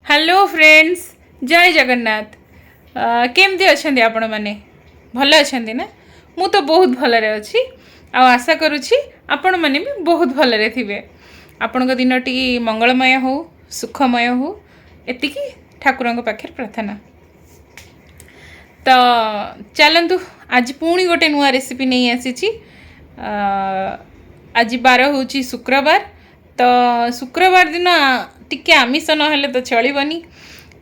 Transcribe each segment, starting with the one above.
Hello friends, जय जगन्नाथ। केमती अच्छे आपण मैंने भल अच्छा ना? मु तो बहुत भलरे अच्छी। आशा करुच्ची आपण मैंने भी बहुत भलरे थे। आपण दिनटी मंगलमय हो, सुखमय हो, एतिकी ठाकुर पाखे प्रार्थना। तो चलतु आज पुणी गोटे नुआ रेसिपी नहीं आसी। आज बार हूँ शुक्रवार। तो शुक्रवार दिन टिके आमिष ना तो चलबनी।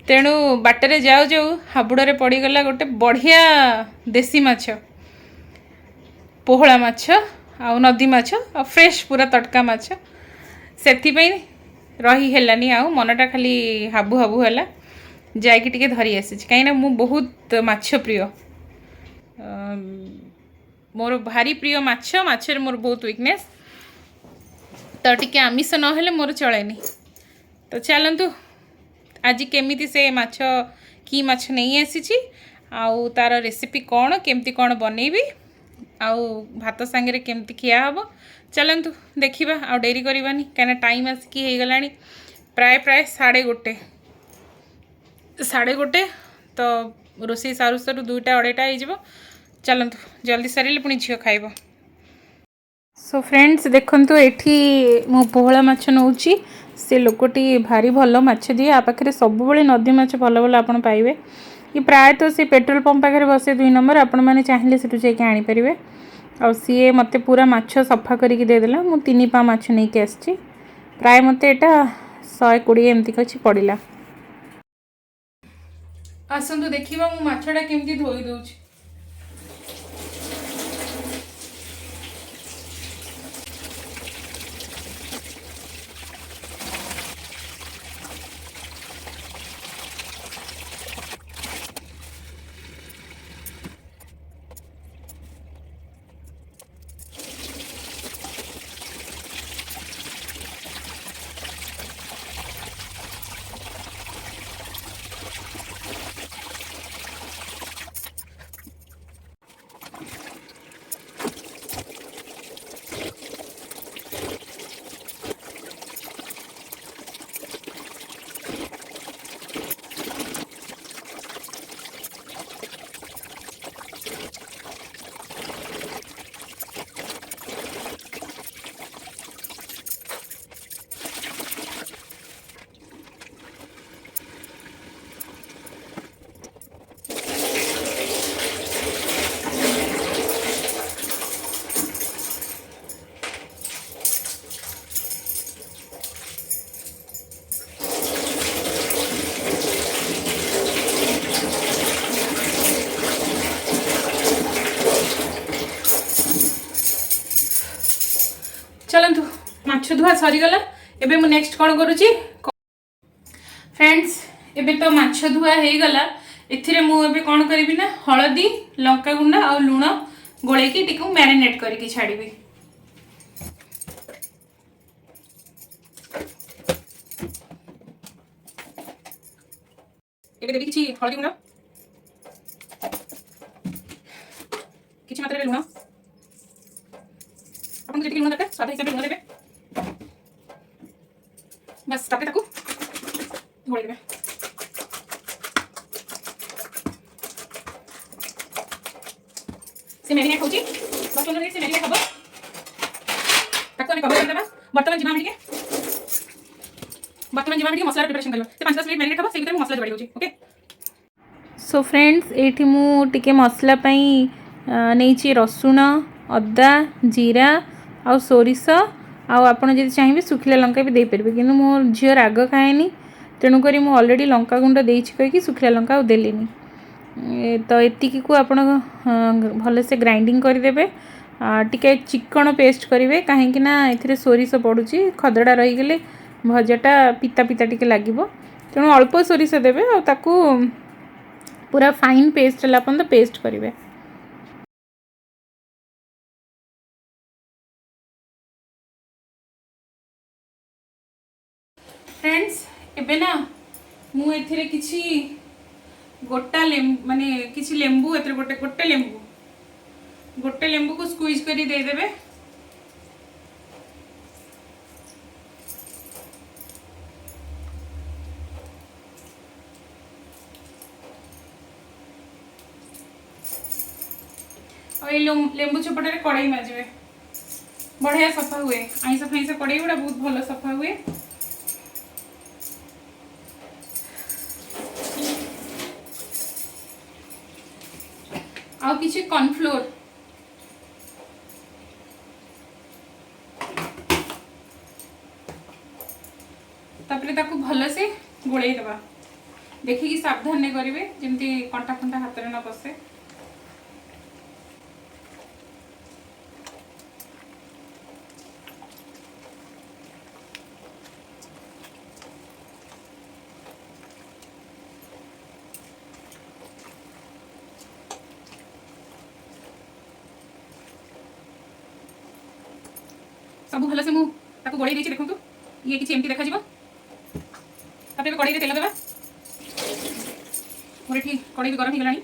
तेणु बाटर जाऊ जाऊ हाबुड़े पड़गला गोटे बढ़िया देसी माछ, पोहला माछ आ नदी माछ आ फ्रेश पूरा तटका माछ। से रही हेलानी आउ मनटा खाली हाबु हाबु है जाकि टिके धरी आसी कहीं मु बहुत माछ प्रिय। मोर भारी प्रिय माछ माछर मोर बहुत वीकनेस। तो टिके आमिष ना मोर चलेनी। तो चलतु आज केमिति से माछ की माछ नहीं आसी आउ तार रेसिपी कौन केमती कौन बनैबी आउ भात सांगे केमती खिया हम। चलतु देखा आ डेरी करवानी कहीं टाइम आसिकी हो गला प्राय प्राय 1:30 तो रोषे सारू सारू 2टा 2:30 हो। चलतु जल्दी सारे पुणी झील खाइब। सो फ्रेंड्स देखंतु एठी मो पोहला माछ नौची। से लोकटी भारी भल माछ दिए आ पाखे सब नदी माछ भल भल आप पाइबे। ये प्रायतः से पेट्रोल पंप पाखे बसे 2 नंबर आपण मैंने चाहिए से जाकि आनीपर। आ सी मत पूरा माछ सफा करके देदेला। मु 3 पा माछ नहीं के आसी। प्राय मत यहाँ 120 एमती किसी पड़ा। आसतु देखा मु माछटा केमती धोई दूची। चलतु माछ धुआ सरीगला। एबे मु नेक्स्ट कौन करुच्ची फ्रेंड्स। एबे तो माछ धुआ हो गला। एथिरे मु एबे कौन करी ना हलदी लंका गुंडा और लुण गोलेकी टिकू मैरिनेट करके छाड़बी। एबे देबी किछि हलदी गुंडा किछि मात्रा लुण अपन जेटिक लुण दरकार स्वाद हिसाब लुण देबे। बस तापर ताकू गोळे देबे। से मैरिनेट होची 10-15 मिनिट से मैरिनेट हबो। ताको ने कवर कर देबा। वर्तमान जिमा मिटिके मसला प्रिपरेशन करबा। से 5-10 मिनिट मैरिनेट हबो। से भीतर मसला जोड़ी होची। ओके सो फ्रेंड्स एठी मु टिके मसला पई नहींची रसुण अदा जीरा आ सोरिष आउ आपड़ जब चाहिए सुखिला लंका भी देपारे कि मो झील राग खाएनी। तेणुक मुझे अलरेडी लंका गुंड देती कहीकि सुखिला लंका देलीनी। तो एतिकी को आप भलसे ग्राइंडिंग करदे। टिके चिकन पेस्ट करेंगे कहीं सोरिष पड़ुची खदड़ा रहीगले भजाटा पिता पिता टिके लगे। तेणु अल्प सोरिष देवे ताकू पूरा फाइन पेस्ट है तो पेस्ट करेंगे। फ्रेंड्स एबे ना मु एथिरे किछि गोटा लेम्बू माने किछि लेम्बू एथिरे गोटे लेम्बू को स्क्वीज करी दे देबे। ये लेंबू चोपटे कड़ाई माजे बढ़िया सफा हुए आईस फैंस कड़ाई गुड़ा बहुत भल सफा हुए। आउ किसी कॉर्नफ्लोर तापरे ताकू भल से गोले दबा देखिए सावधान ने करेंगे जमती कंटा फंटा हाथ में न पशे। सब भल से मुझे गोड़े देखूँ ये किसी एमती देखा कड़ाई तेल देवा मोर ये कड़ाई भी गरम हो गलानी।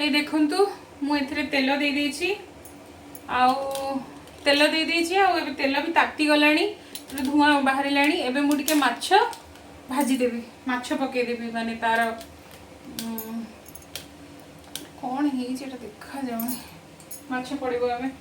ये देखंतु मुझे तेल दे देछि आउ तेल दे देछि आउ एबे तेल भी ताती गलानी धुआं बाहर लानी। एबे मु टिके माछ भाजी देवी माछ पके देवी माने तार कौन है देखा जाऊनी माछ पड़ो आम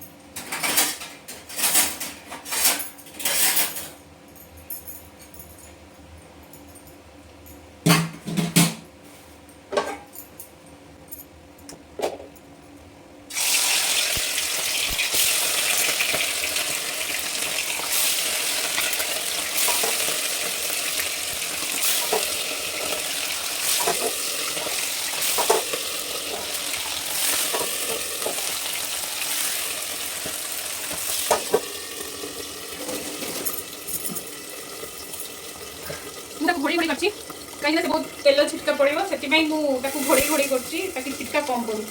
घोड़ी घोड़ी कर कहीं से बहुत तेल छिटका पड़ो से घोड़ी घोड़ी कर छिटका कम पड़ू।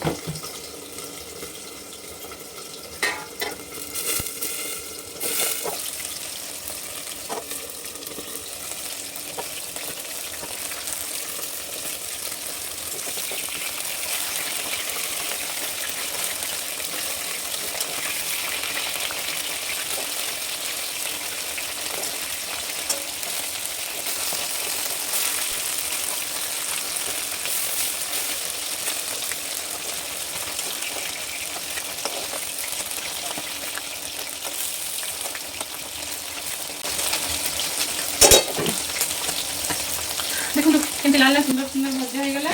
देखो केमती लाल लाल सुंदर सुंदर भजा हो गला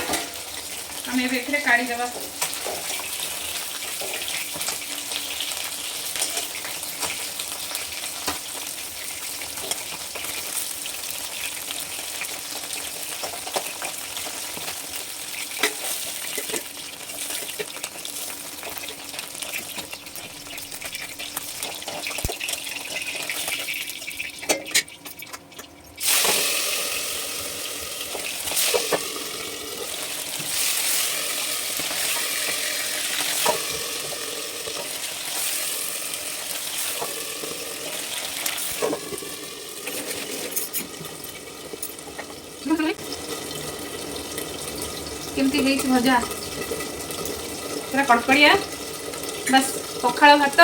आम ए काढ़ीदेवा। केमती है भजा पूरा कड़कड़िया बस पखाल भात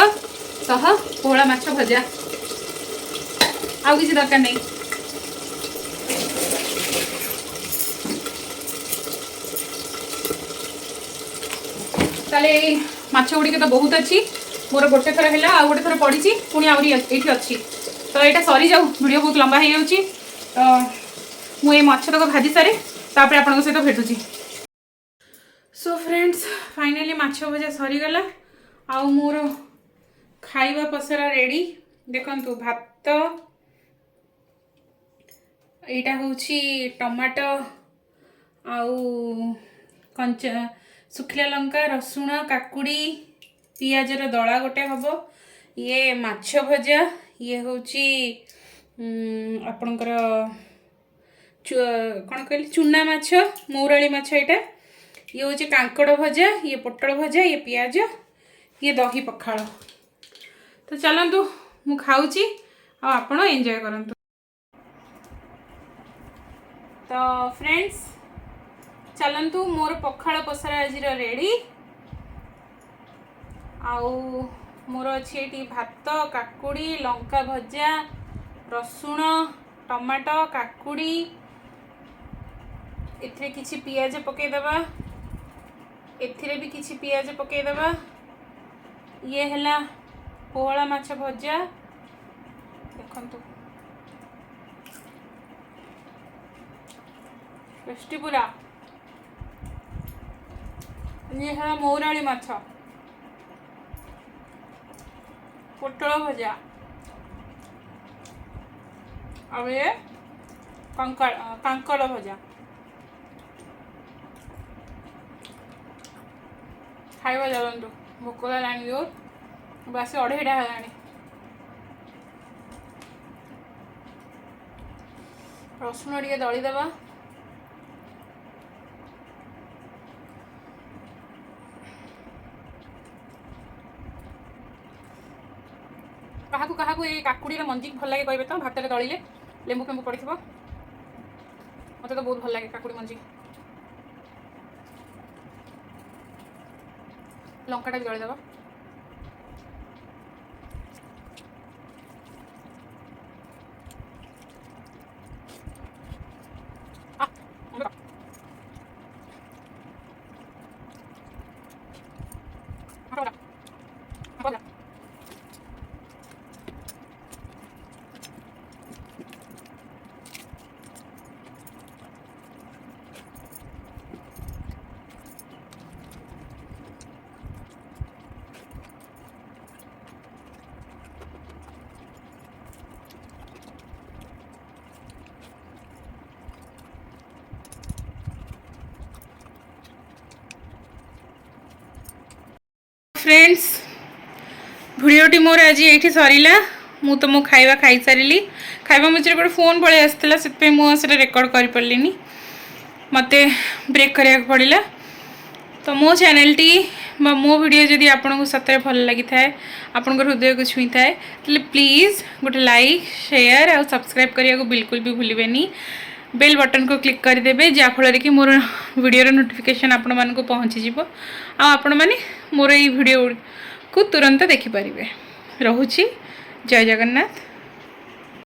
सह पोहला माछ भजा आउ किसी दरकार नहीं। ताले माछ गुड़िक तो बहुत अच्छी मोर गोटे थर है आ गोटे थर पड़ी पुणी आहरी ये अच्छी तो यहाँ सरी जाऊ वीडियो बहुत लंबा हो जाऊँगी तो मुझे माछ तक भाजी सारे तापर आपन सहित भेटुची। सो फ्रेंड्स फाइनली माछ भजा सरीगला आउ मोर खाइबा पसरा रेडी देखंतु भात एटा होची टमाटो आउ कंचा सुखिला लंका रसुण काकुड़ी पियाजर दला गोटे हबो ये माछ भजा ये होची आपणकर कौन कहली चुना माछ मौराली माछ एटा ये हूँ कांकड़ भजा ये पोटल भजा ये पियाज ये दही पखाल तो चलतु मु खाऊची आपण एंजॉय करंतु। तो फ्रेंड्स चलतु मोर पखाल पसरा आज रेडी आउ मोर अच्छी ये भात काकुड़ी लंका भजा रसुण टमाटो काकुड़ी एथिरे किछि पियाज पकेदेबा एथिरे भी किछि पियाज पकेदेबा ये हैला पोहला माछ भजा देखंतु टेस्टी पूरा ये है मौराली माछ पोटल भजा और ये कांकड़ भजा खाइबा चलतु भोक लानी जोर बास 2:30 है रसुण टे दलीदेवा क्या ये काकुड़ी मंजी भल लगे कहे तो भात में दलिले लेंबू फेंबू पड़ी मत तो बहुत भल लगे काकुड़ी मंजी लंकाटा भी दलीदेवा फ्रेंड्स भिडियोटी मोर आज ये सरला मु तो मो खाइबा खाई सारी खाइबा मझे गोटे फोन पलि आसाला से मुझे रेकर्ड कर पारे मत ब्रेक करा पड़ा तो मो चैनल मो वीडियो जदि आपको सतरे भल लगी था आपण हृदय को छुई थाए तो प्लीज़ गोटे लाइक शेयर और सब्सक्राइब करने को बिल्कुल भी भूलें बेल बटन को क्लिक करदे जहाँफल कि मोर वीडियो नोटिफिकेशन आपण मानक पहुँची आपण मैंने मोर ये वीडियो को तुरंत देखिपारे। रोची जय जगन्नाथ।